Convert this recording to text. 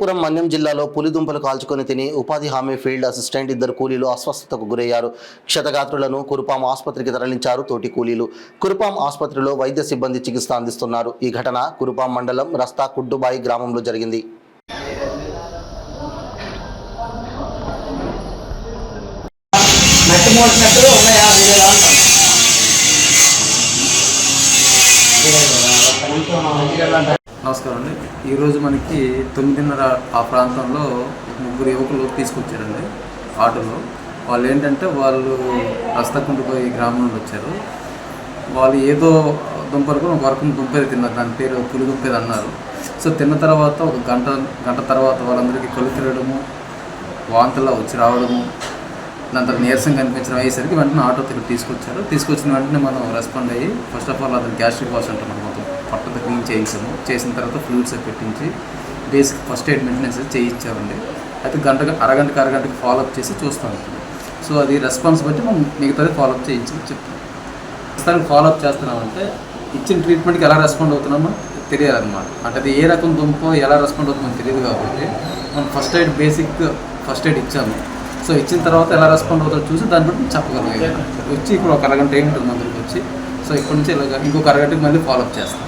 పార్వతీపురం మన్యం జిల్లాలో పులిదుంపలు కాల్చుకొని తిని ఉపాధి హామీ ఫీల్డ్ అసిస్టెంట్ ఇద్దరు కూలీలు అస్వస్థతకు గురయ్యారు. క్షతగాత్రులను కురుపాం ఆసుపత్రికి తరలించారు తోటి కూలీలు. కురుపాం ఆసుపత్రిలో వైద్య సిబ్బంది చికిత్స అందిస్తున్నారు. ఈ ఘటన కురుపాం మండలం రస్తా కుడ్డుబాయి గ్రామంలో జరిగింది. నమస్కారం అండి. ఈరోజు మనకి 9:30 ఆ ప్రాంతంలో ముగ్గురు యువకులు తీసుకొచ్చారండి ఆటోలో. వాళ్ళు ఏంటంటే వాళ్ళు రస్తకుంటుపోయి గ్రామం నుండి వచ్చారు. వాళ్ళు ఏదో దుంపలకు ఒక వరకు దుంపేది తిన్నారు, దాని పేరు పులి దుంపేది అన్నారు. సో తిన్న తర్వాత ఒక గంట తర్వాత వాళ్ళందరికీ కళ్ళు తిరగడము, వాంతులా వచ్చి రావడము, దాని తర్వాత నీరసం కనిపించడం అయ్యేసరికి వెంటనే ఆటో దగ్గర తీసుకొచ్చిన వెంటనే మనం రెస్పాండ్ అయ్యి ఫస్ట్ ఆఫ్ ఆల్ అతను గ్యాస్ట్రిక్ వాష్ అంటాం మొత్తం పట్టంతా క్లీన్ చేసిన తర్వాత ఫ్లూయిడ్స్ పెట్టించి బేసిక్ ఫస్ట్ ఎయిడ్ మెయింటెనెన్స్ చేయించామండి. అయితే అరగంటకి ఫాలోఅప్ చేసి చూస్తాం. సో అది రెస్పాన్స్ బట్టి మనం మిగతాది ఫాలోఅప్ చేయించమని చెప్తాం. ప్రస్తుతానికి ఫాలోఅప్ చేస్తున్నామంటే ఇచ్చిన ట్రీట్మెంట్కి ఎలా రెస్పాండ్ అవుతున్నామో తెలియాలన్నమాట. అంటే అది ఏ రకం దుంపో ఎలా రెస్పాండ్ అవుతుందో తెలియదు కాబట్టి మనం బేసిక్ ఫస్ట్ ఎయిడ్ ఇచ్చాము. సో ఇచ్చిన తర్వాత ఎలా రెస్పాండ్ అవుతుందో చూసి దాన్ని బట్టి చెప్పగలం. వచ్చి ఇప్పుడు ఒక అరగంట ఏముంటుంది మందులకు వచ్చి. సో ఇప్పటి నుంచి ఇంకొక అరగంటకి మళ్ళీ ఫాలోఅప్ చేస్తాం.